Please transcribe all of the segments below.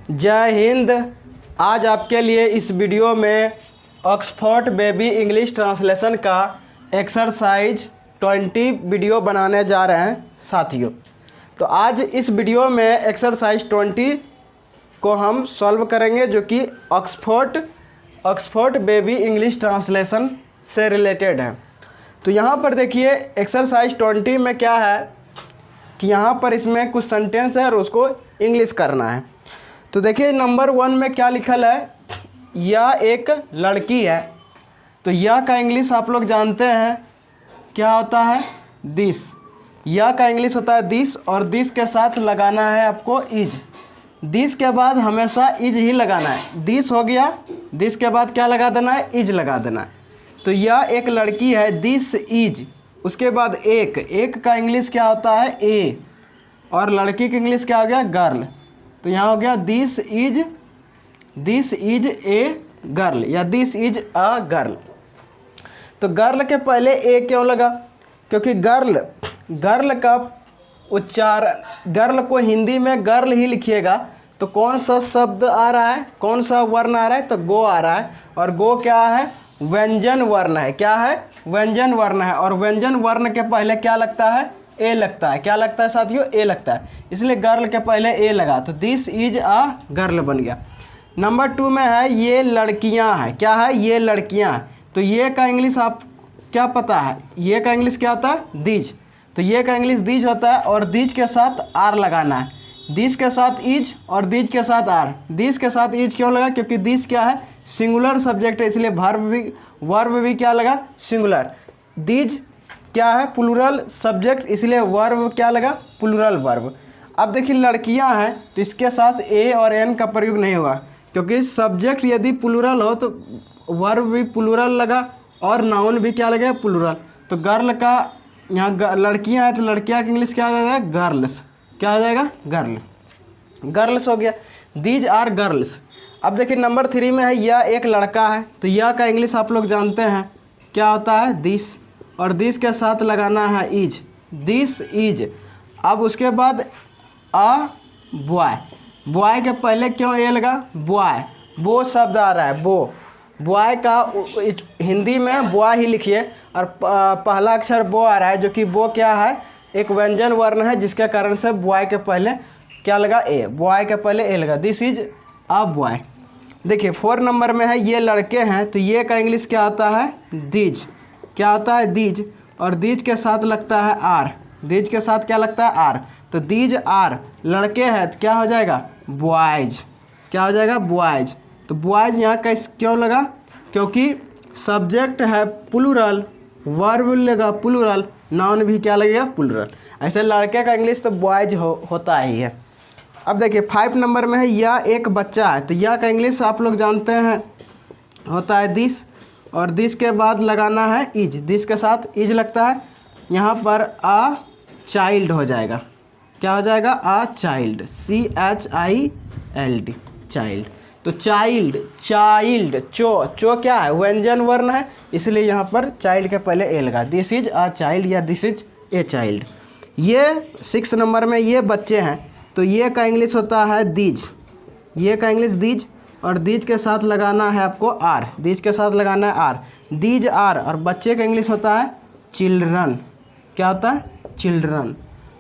जय हिंद। आज आपके लिए इस वीडियो में ऑक्सफोर्ड बेबी इंग्लिश ट्रांसलेशन का एक्सरसाइज 20 वीडियो बनाने जा रहे हैं साथियों। तो आज इस वीडियो में एक्सरसाइज 20 को हम सॉल्व करेंगे, जो कि ऑक्सफोर्ड बेबी इंग्लिश ट्रांसलेशन से रिलेटेड है। तो यहाँ पर देखिए एक्सरसाइज 20 में क्या है कि यहाँ पर इसमें कुछ सेंटेंस है और उसको इंग्लिश करना है। तो देखिए नंबर 1 में क्या लिखल है, यह एक लड़की है। तो यह का इंग्लिश आप लोग जानते हैं क्या होता है, दिस। यह का इंग्लिश होता है दिस, और दिस के साथ लगाना है आपको इज। दिस के बाद हमेशा इज ही लगाना है। दिस हो गया, दिस के बाद क्या लगा देना है, इज लगा देना है। तो यह एक लड़की है, दिस इज। उसके बाद एक का इंग्लिश क्या होता है, ए, और लड़की की इंग्लिश क्या हो गया, गर्ल। तो यहाँ हो गया दिस इज ए गर्ल या दिस इज अ गर्ल। तो गर्ल के पहले ए क्यों लगा, क्योंकि गर्ल का उच्चारण, गर्ल को हिंदी में गर्ल ही लिखिएगा तो कौन सा शब्द आ रहा है, कौन सा वर्ण आ रहा है, तो गो आ रहा है। और गो क्या है, व्यंजन वर्ण है। क्या है, व्यंजन वर्ण है। और व्यंजन वर्ण के पहले क्या लगता है, ए लगता है। क्या लगता है साथियों, ए लगता है। इसलिए गर्ल के पहले ए लगा, तो दिस इज अ गर्ल बन गया। नंबर 2 में है ये लड़कियां हैं। क्या है, ये लड़कियां हैं। तो ये का इंग्लिश आप क्या पता है, ये का इंग्लिश क्या होता है, दीज। तो ये का इंग्लिश दीज होता है, और दीज के साथ आर लगाना है। दिस के साथ इज और दीज के साथ आर। दिस के साथ इज क्यों लगा, क्योंकि दिस क्या है, सिंगुलर सब्जेक्ट है, इसलिए वर्ब भी क्या लगा, सिंगुलर। दीज क्या है, प्लूरल सब्जेक्ट, इसलिए वर्ब क्या लगा, प्लूरल वर्ब। अब देखिए लड़कियां हैं, तो इसके साथ ए और एन का प्रयोग नहीं होगा, क्योंकि सब्जेक्ट यदि प्लूरल हो तो वर्ब भी प्लूरल लगा और नाउन भी क्या लगा, प्लूरल। तो गर्ल का यहाँ लड़कियां हैं, तो लड़कियां की इंग्लिश क्या हो जाएगा, गर्ल्स। क्या हो जाएगा, गर्ल्स हो गया। These are girls. अब देखिए नंबर 3 में है यह एक लड़का है। तो यह का इंग्लिश आप लोग जानते हैं क्या होता है, दिस, और दिस के साथ लगाना है इज, दिस इज। अब उसके बाद अ बॉय। बॉय के पहले क्यों ए लगा, बॉय, वो शब्द आ रहा है, वो। बॉय का हिंदी में बॉय ही लिखिए, और पहला अक्षर बो आ रहा है, जो कि बो क्या है, एक व्यंजन वर्ण है, जिसके कारण से बॉय के पहले क्या लगा, ए। बॉय के पहले ए लगा, दिस इज अ बॉय। देखिए 4 नंबर में है ये लड़के हैं। तो ये का इंग्लिश क्या होता है, दीज। क्या होता है, दीज, और दीज के साथ लगता है आर। दीज के साथ क्या लगता है, आर। तो दीज आर, लड़के हैं तो क्या हो जाएगा, बॉयज। क्या हो जाएगा, बॉयज। तो बॉयज यहाँ का क्यों लगा, क्योंकि सब्जेक्ट है प्लूरल, वर्ब लगा प्लूरल, नाउन भी क्या लगेगा, प्लूरल। ऐसे लड़के का इंग्लिश तो बॉयज होता ही है। अब देखिए 5 नंबर में है यह एक बच्चा है। तो यह का इंग्लिश आप लोग जानते हैं होता है दिस, और दिस के बाद लगाना है इज। दिस के साथ इज लगता है, यहाँ पर अ चाइल्ड हो जाएगा। क्या हो जाएगा, अ चाइल्ड, CHILD, चाइल्ड। तो चाइल्ड चो क्या है, व्यंजन वर्ण है, इसलिए यहाँ पर चाइल्ड के पहले ए लगा, दिस इज अ चाइल्ड या दिस इज ए चाइल्ड। ये 6 नंबर में ये बच्चे हैं। तो ये का इंग्लिश होता है दीज। ये का इंग्लिश दीज, और दीज के साथ लगाना है आपको आर। दीज के साथ लगाना है आर, दीज आर। और बच्चे का इंग्लिश होता है चिल्ड्रन। क्या होता है, चिल्ड्रन,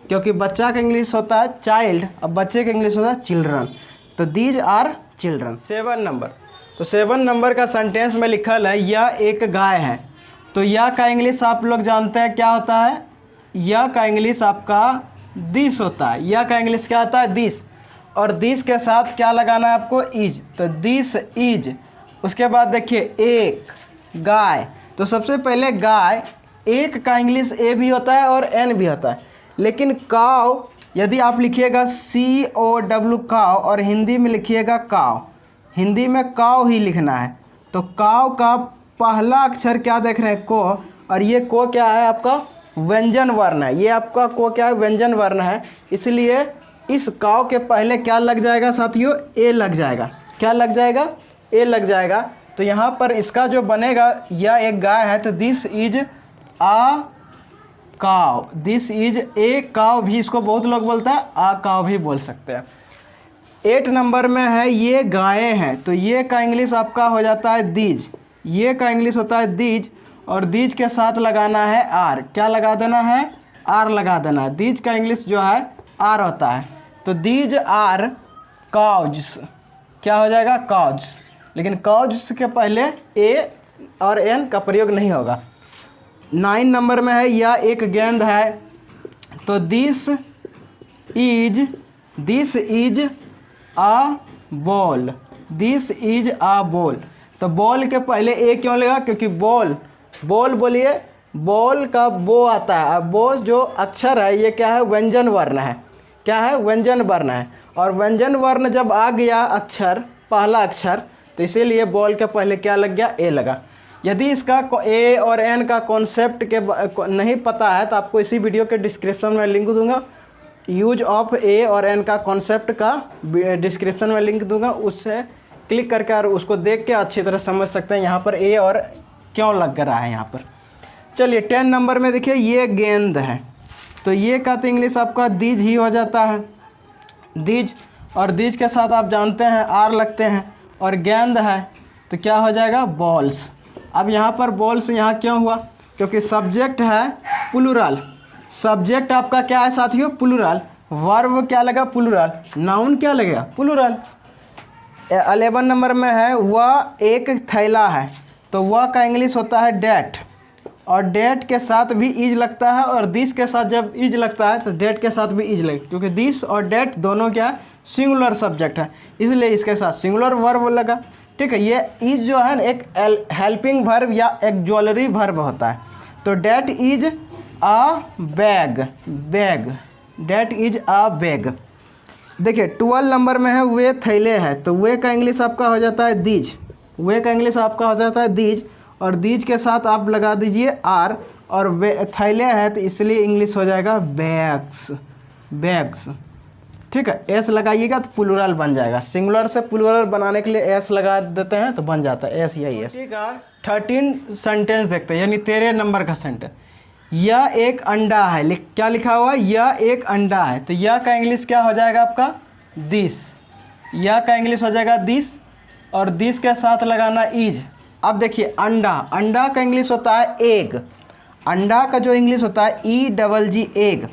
क्योंकि बच्चा का इंग्लिश होता है चाइल्ड, अब बच्चे का इंग्लिश होता है चिल्ड्रन। तो दीज आर चिल्ड्रन। 7 नंबर। तो 7 नंबर का सेंटेंस में लिखल है यह एक गाय है। तो यह का इंग्लिश आप लोग जानते हैं क्या होता है, यह का इंग्लिश आपका दिस होता है। यह का इंग्लिश क्या होता है, दिस, और दिस के साथ क्या लगाना है आपको, इज। तो दिस इज। उसके बाद देखिए एक गाय। तो सबसे पहले गाय, एक का इंग्लिश ए भी होता है और एन भी होता है, लेकिन काव यदि आप लिखिएगा COW काव, और हिंदी में लिखिएगा काव, हिंदी में काव ही लिखना है। तो काव का पहला अक्षर क्या देख रहे हैं, को, और ये को क्या है आपका, व्यंजन वर्ण है। ये आपका को क्या है, व्यंजन वर्ण है, इसलिए इस काव के पहले क्या लग जाएगा साथियों, ए लग जाएगा। क्या लग जाएगा, ए लग जाएगा। तो यहाँ पर इसका जो बनेगा, यह एक गाय है, तो दिस इज आ काव, दिस इज ए काव भी इसको बहुत लोग बोलते हैं, आ काव भी बोल सकते हैं। 8 नंबर में है ये गायें हैं, तो ये का इंग्लिश आपका हो जाता है दीज, ये का इंग्लिश होता है दीज, और दीज के साथ लगाना है आर, क्या लगा देना है, आर लगा देना है। दीज का इंग्लिश जो है आर होता है, तो दीज आर काउज, क्या हो जाएगा, काउज, लेकिन काउज के पहले ए और एन का प्रयोग नहीं होगा। 9 नंबर में है यह एक गेंद है, तो this is a ball, this is a ball, तो बॉल के पहले ए क्यों लगा, क्योंकि बॉल बोलिए, बॉल का बो आता है, अब बो जो अक्षर है ये क्या है, व्यंजन वर्ण है, क्या है, व्यंजन वर्ण है, और व्यंजन वर्ण जब आ गया अक्षर, पहला अक्षर, तो इसीलिए बॉल के पहले क्या लग गया, ए लगा। यदि इसका ए और एन का कॉन्सेप्ट के नहीं पता है तो आपको इसी वीडियो के डिस्क्रिप्शन में लिंक दूंगा, यूज ऑफ ए और एन का कॉन्सेप्ट का डिस्क्रिप्शन में लिंक दूंगा, उससे क्लिक करके और उसको देख के अच्छी तरह समझ सकते हैं यहाँ पर ए और क्यों लग रहा है यहाँ पर। चलिए 10 नंबर में देखिए ये गेंद है, तो ये का तो इंग्लिश आपका दीज ही हो जाता है, दीज, और दीज के साथ आप जानते हैं आर लगते हैं, और गेंद है तो क्या हो जाएगा, बॉल्स। अब यहाँ पर बॉल्स यहाँ क्यों हुआ, क्योंकि सब्जेक्ट है प्लूरल, सब्जेक्ट आपका क्या है साथियों, प्लूरल, वर्ब क्या लगा, प्लूरल, नाउन क्या लगेगा, प्लूरल। 11 नंबर में है वह एक थैला है, तो वह का इंग्लिश होता है डेट, और डेट के साथ भी इज लगता है, और दिस के साथ जब इज लगता है तो डेट के साथ भी इज लगेगा, क्योंकि दिस और डेट दोनों क्या है, सिंगुलर सब्जेक्ट है, इसलिए इसके साथ सिंगुलर वर्ब लगा। ठीक है, ये इज जो है एक हेल्पिंग वर्ब या एक्जुअलरी वर्ब होता है, तो that is a bag, bag, that is a bag. देखिए 12 नंबर में है वे थैले हैं, तो वे का इंग्लिश आपका हो जाता है दीज, वे का इंग्लिश आपका हो जाता है दीज, और दीज के साथ आप लगा दीजिए आर, और वे थैले है तो इसलिए इंग्लिश हो जाएगा बैग्स, बैग्स। ठीक है, एस लगाइएगा तो प्लूरल बन जाएगा, सिंगुलर से प्लूरल बनाने के लिए एस लगा देते हैं तो बन जाता है एस या एस। ठीक है, 13 सेंटेंस देखते हैं, यानी 13 नंबर का सेंटेंस। यह एक अंडा है, क्या लिखा हुआ है, यह एक अंडा है, तो यह का इंग्लिश क्या हो जाएगा आपका, दिस, यह का इंग्लिश हो जाएगा दिस, और दिस के साथ लगाना इज। अब देखिए अंडा, अंडा का इंग्लिश होता है एग, अंडा का जो इंग्लिश होता है EGG एग,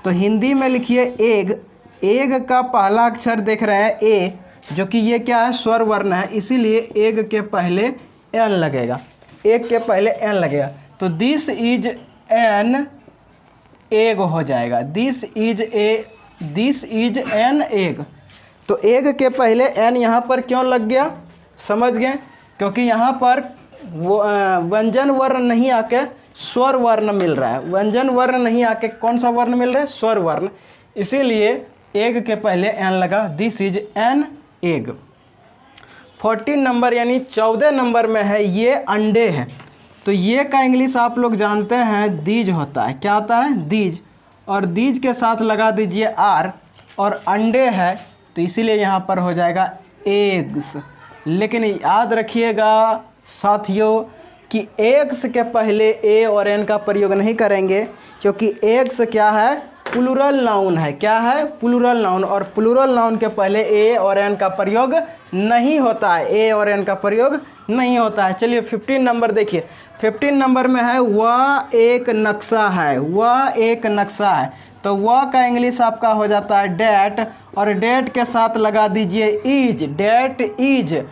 तो हिंदी में लिखिए एग, एग का पहला अक्षर देख रहे हैं ए, जो कि ये क्या है, स्वर वर्ण है, इसीलिए एग के पहले एन लगेगा, एग के पहले एन लगेगा, तो दिस इज एन एग हो जाएगा, दिस इज एन एग, तो एग के पहले एन यहाँ पर क्यों लग गया, समझ गए, क्योंकि यहाँ पर व्यंजन वर्ण नहीं आके स्वर वर्ण मिल रहा है, व्यंजन वर्ण नहीं आके कौन सा वर्ण मिल रहा है, स्वर वर्ण, इसीलिए एग के पहले एन लगा, this is an egg. 14 number यानी 14 नंबर में है ये अंडे हैं, तो ये का इंग्लिश आप लोग जानते हैं दीज होता है, क्या होता है, दीज, और दीज के साथ लगा दीजिए आर, और अंडे है तो इसीलिए यहाँ पर हो जाएगा एग्स। लेकिन याद रखिएगा साथियों कि एग्स के पहले ए और एन का प्रयोग नहीं करेंगे, क्योंकि एग्स क्या है, प्लूरल नाउन है, क्या है, प्लूरल नाउन, और प्लूरल नाउन के पहले ए और एन का प्रयोग नहीं होता है, ए और एन का प्रयोग नहीं होता है। चलिए 15 नंबर देखिए, 15 नंबर में है वह एक नक्शा है, वह एक नक्शा है, तो वह का इंग्लिश आपका हो जाता है डेट, और डेट के साथ लगा दीजिए is, that is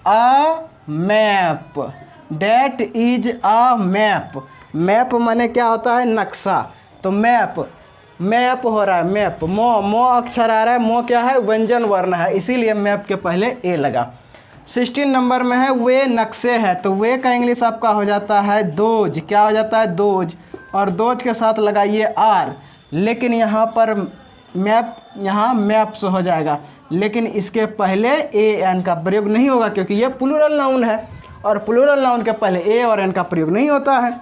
a map, that is a map, map माने क्या होता है, नक्शा, तो मैप, मैप हो रहा है, मैप, मो अक्षर आ रहा है, मो क्या है, व्यंजन वर्ण है, इसीलिए मैप के पहले ए लगा। 16 नंबर में है वे नक्शे हैं, तो वे का इंग्लिश आपका हो जाता है दोज, क्या हो जाता है, दोज, और दोज के साथ लगाइए आर, लेकिन यहाँ पर मैप, यहाँ मैप्स हो जाएगा, लेकिन इसके पहले ए एन का प्रयोग नहीं होगा, क्योंकि ये प्लूरल नाउन है, और प्लूरल नाउन के पहले ए और एन का प्रयोग नहीं होता है।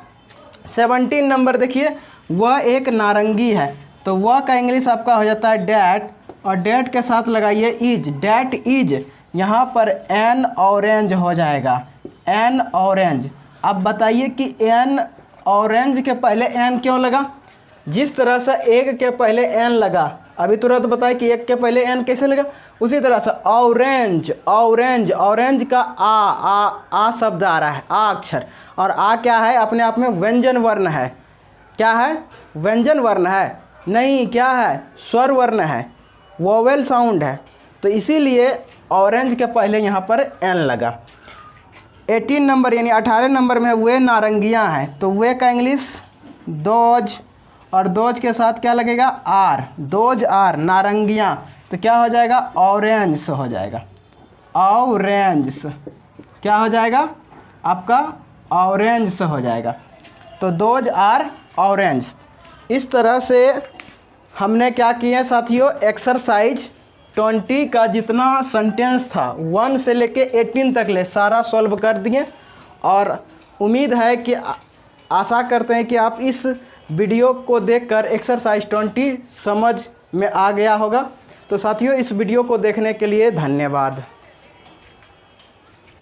17 नंबर देखिए, वह एक नारंगी है, तो वह का इंग्लिश आपका हो जाता है डैट, और डैट के साथ लगाइए इज, डैट इज, यहाँ पर एन ऑरेंज हो जाएगा, एन ऑरेंज। अब बताइए कि एन ऑरेंज के पहले एन क्यों लगा, जिस तरह से एग के पहले एन लगा, अभी तुरंत बताए कि एक के पहले एन कैसे लगा। उसी तरह से ऑरेंज, ऑरेंज, ऑरेंज का आ शब्द आ रहा है, आ अक्षर, और आ क्या है, अपने आप में व्यंजन वर्ण है। क्या है? व्यंजन वर्ण है नहीं, क्या है? स्वर वर्ण है, वोवेल साउंड है। तो इसीलिए ऑरेंज के पहले यहाँ पर एन लगा। 18 नंबर यानी 18 नंबर में वे नारंगियाँ हैं, तो वे का इंग्लिश दोज, और दोज के साथ क्या लगेगा? आर, दोज आर, नारंगियाँ, तो क्या हो जाएगा? ऑरेंज हो जाएगा, ऑरेंज। क्या हो जाएगा आपका? ऑरेंज हो जाएगा। तो दोज आर ऑरेंज। इस तरह से हमने क्या किया साथियों, एक्सरसाइज 20 का जितना सेंटेंस था 1 से लेके 18 तक ले सारा सॉल्व कर दिए। और उम्मीद है कि आशा करते हैं कि आप इस वीडियो को देखकर एक्सरसाइज 20 समझ में आ गया होगा। तो साथियों इस वीडियो को देखने के लिए धन्यवाद।